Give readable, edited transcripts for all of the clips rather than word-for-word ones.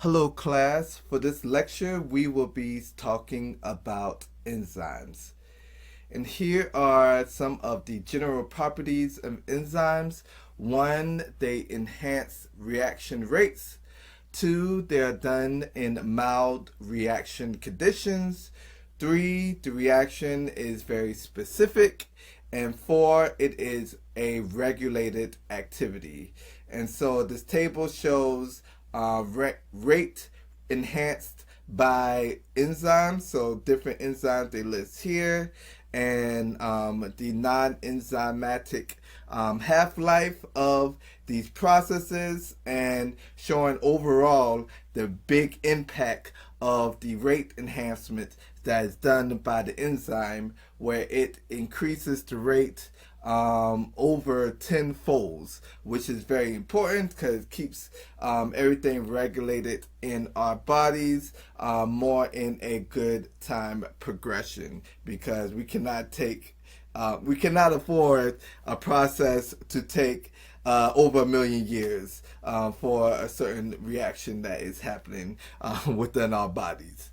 Hello class, for this lecture we will be talking about enzymes. And here are some of the general properties of enzymes. One, they enhance reaction rates. Two, they are done in mild reaction conditions. Three, the reaction is very specific. And four, it is a regulated activity. And so this table shows rate enhanced by enzymes. So different enzymes they list here, and the non-enzymatic half-life of these processes, and showing overall the big impact of the rate enhancement that is done by the enzyme, where it increases the rate over 10 folds, which is very important because it keeps everything regulated in our bodies more in a good time progression, because we cannot afford a process to take over 1,000,000 years for a certain reaction that is happening within our bodies.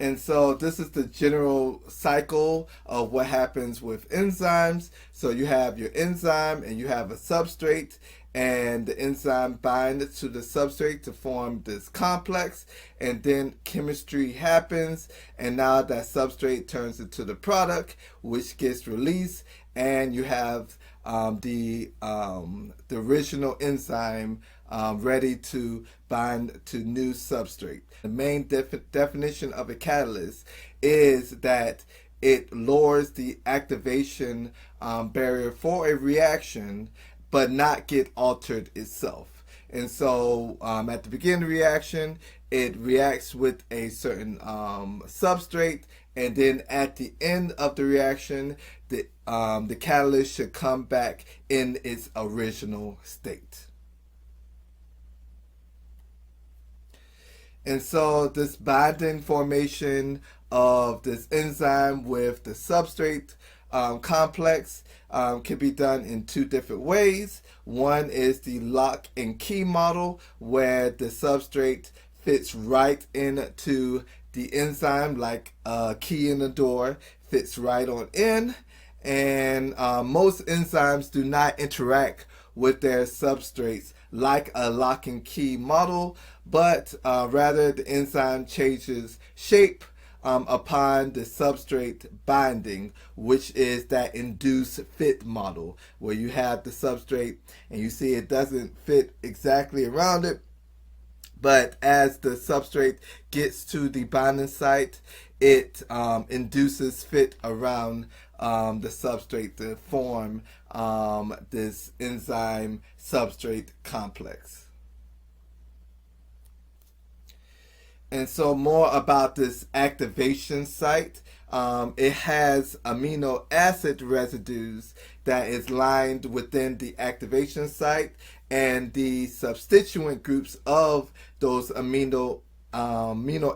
And so this is the general cycle of what happens with enzymes. So you have your enzyme and you have a substrate, and the enzyme binds to the substrate to form this complex, and then chemistry happens, and now that substrate turns into the product which gets released, and you have the original enzyme ready to bind to new substrate. The main definition of a catalyst is that it lowers the activation barrier for a reaction, but not get altered itself. And so at the beginning of the reaction, it reacts with a certain substrate, and then at the end of the reaction, the catalyst should come back in its original state. And so this binding formation of this enzyme with the substrate complex can be done in two different ways. One is the lock and key model, where the substrate fits right into the enzyme like a key in a door, fits right on in. And most enzymes do not interact with their substrates like a lock and key model, but rather the enzyme changes shape upon the substrate binding, which is that induced fit model, where you have the substrate and you see it doesn't fit exactly around it, but as the substrate gets to the binding site, it induces fit around the substrate to form this enzyme substrate complex. And so more about this activation site. It has amino acid residues that is lined within the activation site, and the substituent groups of those amino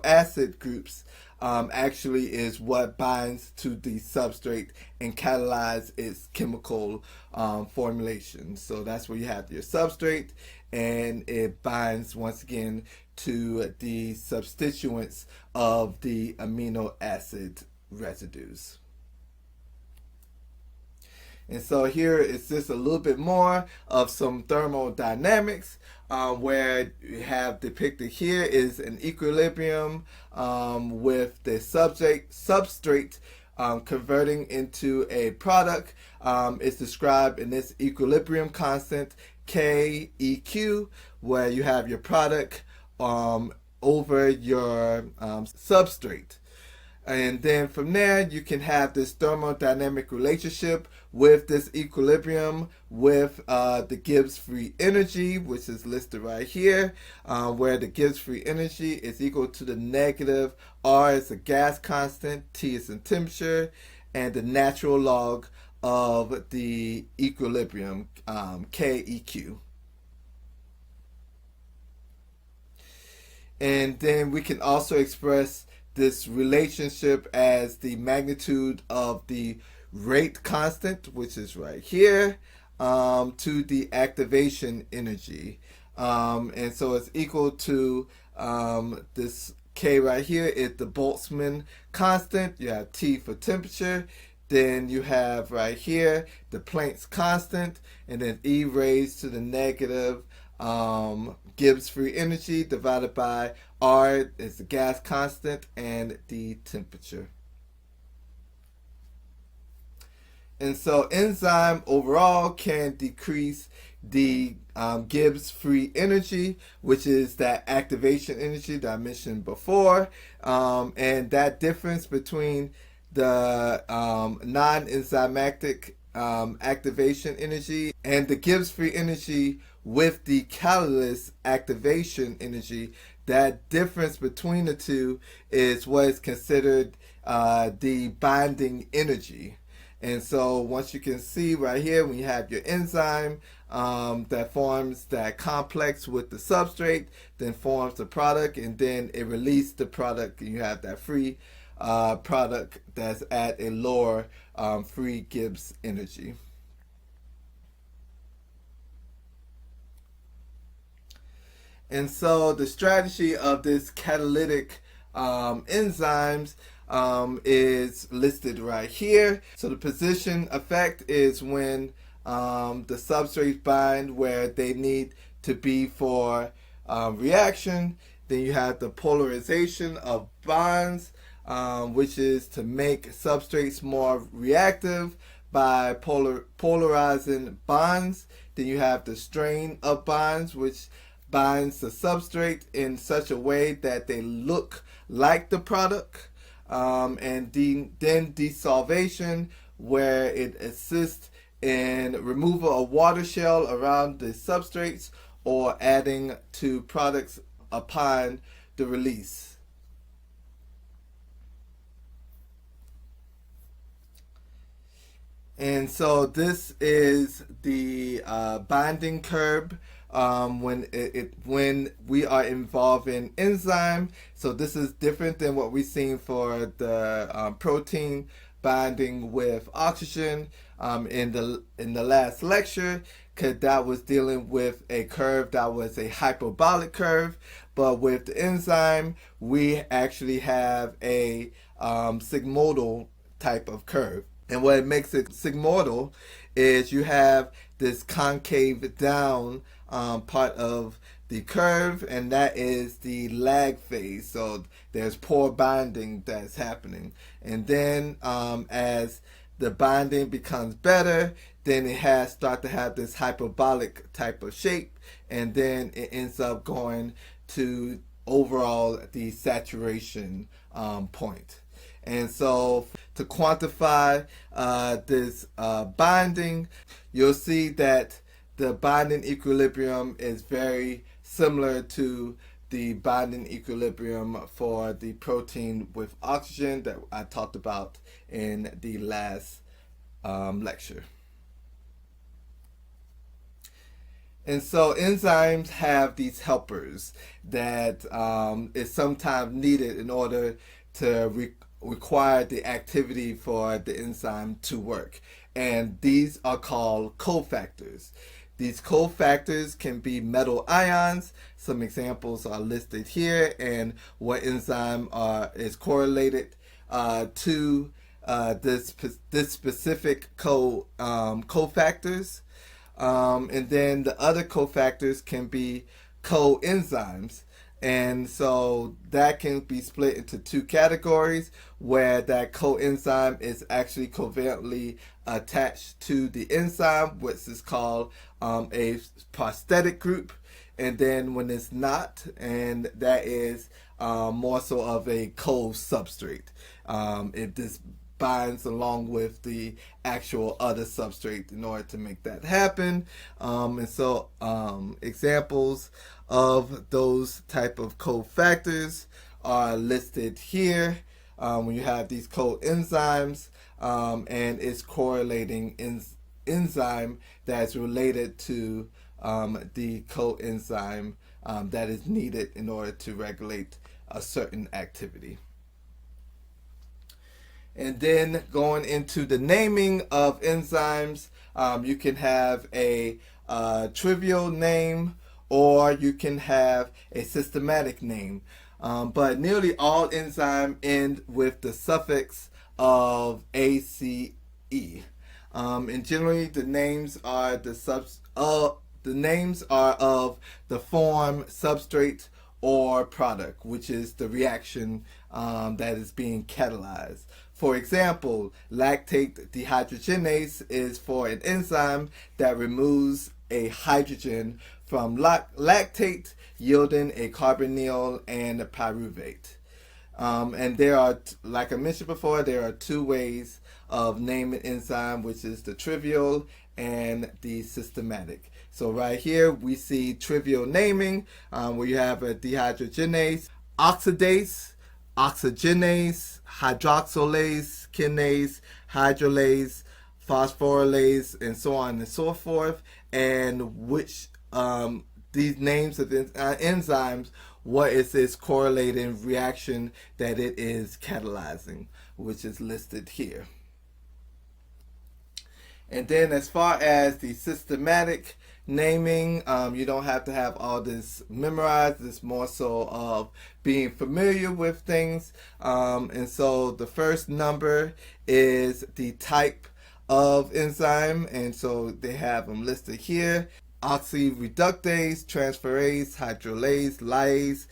acid groups actually is what binds to the substrate and catalyze its chemical formulation. So that's where you have your substrate, and it binds once again to the substituents of the amino acid residues. And so here is just a little bit more of some thermodynamics, where you have depicted here is an equilibrium with the substrate converting into a product. It's described in this equilibrium constant KEQ, where you have your product over your substrate. And then from there, you can have this thermodynamic relationship with this equilibrium with the Gibbs free energy, which is listed right here, where the Gibbs free energy is equal to the negative R is a gas constant, T is in temperature, and the natural log of the equilibrium, KEQ. And then we can also express this relationship as the magnitude of the rate constant, which is right here, to the activation energy. And so it's equal to this K right here is the Boltzmann constant. You have T for temperature. Then you have right here the Planck's constant, and then E raised to the negative Gibbs free energy divided by R is the gas constant and the temperature. And so enzyme overall can decrease the Gibbs free energy, which is that activation energy that I mentioned before. And that difference between the non-enzymatic activation energy and the Gibbs free energy with the catalyst activation energy, that difference between the two is what is considered the binding energy. And so once you can see right here, when you have your enzyme that forms that complex with the substrate, then forms the product, and then it releases the product, and you have that free product that's at a lower free Gibbs energy. And so the strategy of this catalytic enzymes is listed right here. So the position effect is when the substrates bind where they need to be for reaction. Then you have the polarization of bonds, which is to make substrates more reactive by polarizing bonds. Then you have the strain of bonds, which binds the substrate in such a way that they look like the product. And then desolvation, where it assists in removal of water shell around the substrates or adding to products upon the release. And so this is the binding curve when we are involved in enzyme. So this is different than what we've seen for the protein binding with oxygen in the last lecture, because that was dealing with a curve that was a hyperbolic curve. But with the enzyme, we actually have a sigmoidal type of curve. And what it makes it sigmoidal is you have this concave down part of the curve, and that is the lag phase. So there's poor binding that's happening. And then as the binding becomes better, then it has start to have this hyperbolic type of shape, and then it ends up going to overall the saturation point. And so to quantify this binding, you'll see that the binding equilibrium is very similar to the binding equilibrium for the protein with oxygen that I talked about in the last lecture. And so enzymes have these helpers that is sometimes needed in order to require the activity for the enzyme to work. And these are called cofactors. These cofactors can be metal ions. Some examples are listed here, and what enzyme is correlated to this specific cofactors. And then the other cofactors can be coenzymes. And so that can be split into two categories, where that coenzyme is actually covalently attached to the enzyme, which is called a prosthetic group. And then when it's not, and that is more so of a co-substrate. It just binds along with the actual other substrate in order to make that happen. And so examples of those type of cofactors are listed here. When you have these coenzymes and it's correlating enzyme that's related to the coenzyme that is needed in order to regulate a certain activity. And then going into the naming of enzymes, you can have a trivial name or you can have a systematic name. But nearly all enzymes end with the suffix of ACE. And generally, the names are the names are of the form, substrate, or product, which is the reaction that is being catalyzed. For example, lactate dehydrogenase is for an enzyme that removes a hydrogen from lactate, yielding a carbonyl and a pyruvate. And there are, like I mentioned before, there are two ways of naming enzyme, which is the trivial and the systematic. So right here we see trivial naming, where you have a dehydrogenase, oxidase, oxygenase, hydroxylase, kinase, hydrolase, phosphorylase, and so on and so forth, and which these names of enzymes, what is this correlating reaction that it is catalyzing, which is listed here. And then as far as the systematic naming, you don't have to have all this memorized. It's more so of being familiar with things. And so the first number is the type of enzyme. And so they have them listed here. Oxyreductase, transferase, hydrolase, lyase,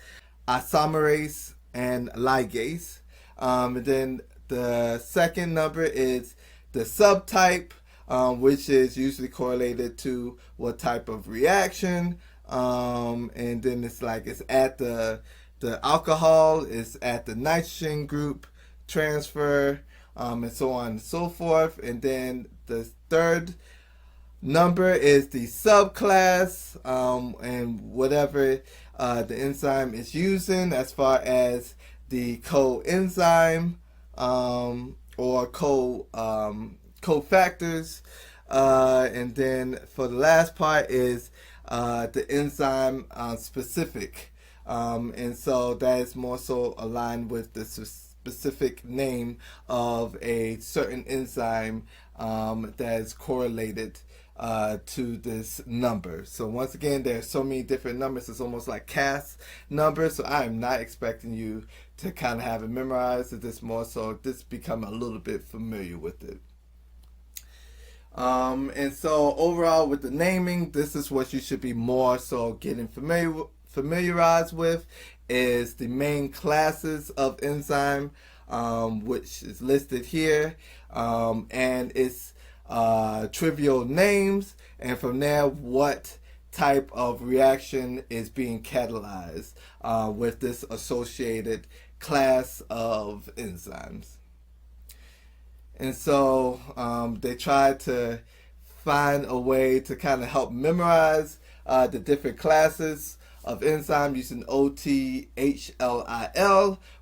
isomerase, and ligase. And then the second number is the subtype, which is usually correlated to what type of reaction. And then it's like it's at the alcohol, it's at the nitrogen group transfer, and so on and so forth. And then the third number is the subclass, and whatever the enzyme is using as far as the coenzyme or cofactors. And then for the last part is the enzyme specific. And so that is more so aligned with the specific name of a certain enzyme that is correlated to this number. So once again, there are so many different numbers. It's almost like CAS numbers. So I am not expecting you to kind of have it memorized. It's just more so just become a little bit familiar with it. And so overall with the naming, this is what you should be more so getting familiarized with, is the main classes of enzyme, which is listed here, and it's trivial names, and from there what type of reaction is being catalyzed with this associated class of enzymes. And so they tried to find a way to kind of help memorize the different classes of enzyme using OTHLIL,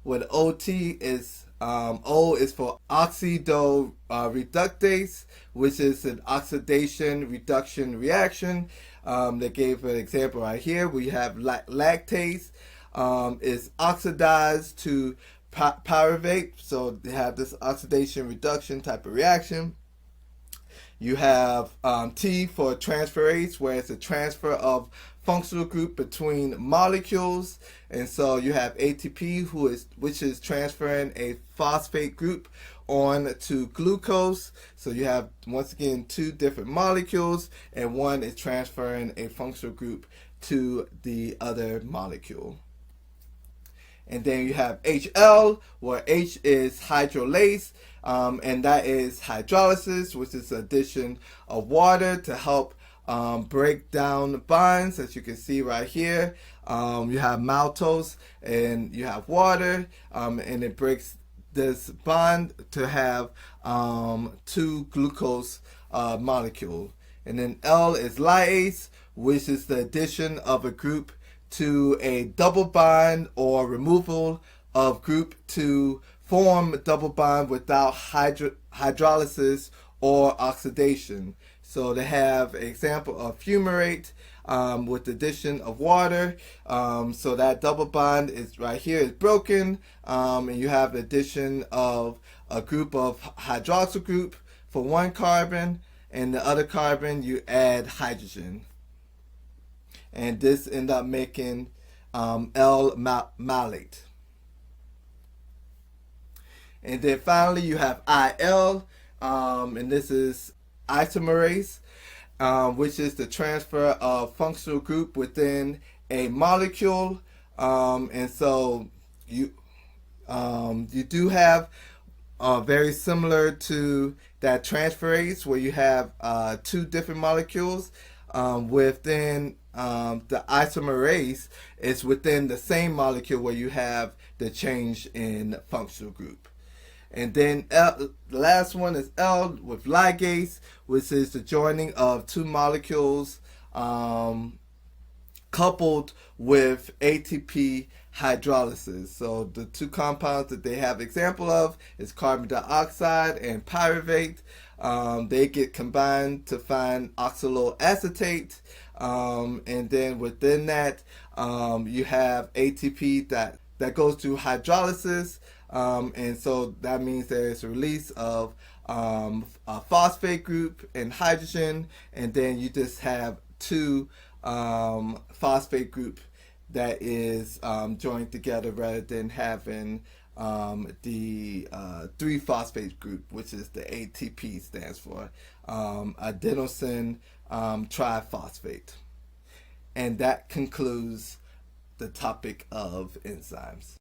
where the OT is O is for oxidoreductase, which is an oxidation reduction reaction. They gave an example right here. We have lactase is oxidized to pyruvate, so they have this oxidation reduction type of reaction. You have T for transferase, where it's a transfer of functional group between molecules, and so you have ATP, which is transferring a phosphate group on to glucose. So you have, once again, two different molecules, and one is transferring a functional group to the other molecule. And then you have HL, where H is hydrolase, and that is hydrolysis, which is addition of water to help break down bonds. As you can see right here, you have maltose and you have water, and it breaks this bond to have two glucose molecule. And then L is lyase, which is the addition of a group to a double bond or removal of group to form a double bond without hydrolysis or oxidation. So they have an example of fumarate with the addition of water. So that double bond is right here is broken, and you have the addition of a group of hydroxyl group for one carbon, and the other carbon you add hydrogen. and this end up making L-malate. And then finally, you have IL, and this is isomerase, which is the transfer of functional group within a molecule. And so you you do have very similar to that transferase where you have two different molecules within the isomerase. It's within the same molecule where you have the change in functional group. And then the last one is L with ligase, which is the joining of two molecules coupled with ATP hydrolysis. So the two compounds that they have example of is carbon dioxide and pyruvate. They get combined to find oxaloacetate, and then within that you have ATP that goes to hydrolysis, and so that means there's a release of a phosphate group and hydrogen, and then you just have two phosphate group that is joined together rather than having the three phosphate group, which is the ATP stands for adenosine triphosphate. And that concludes the topic of enzymes.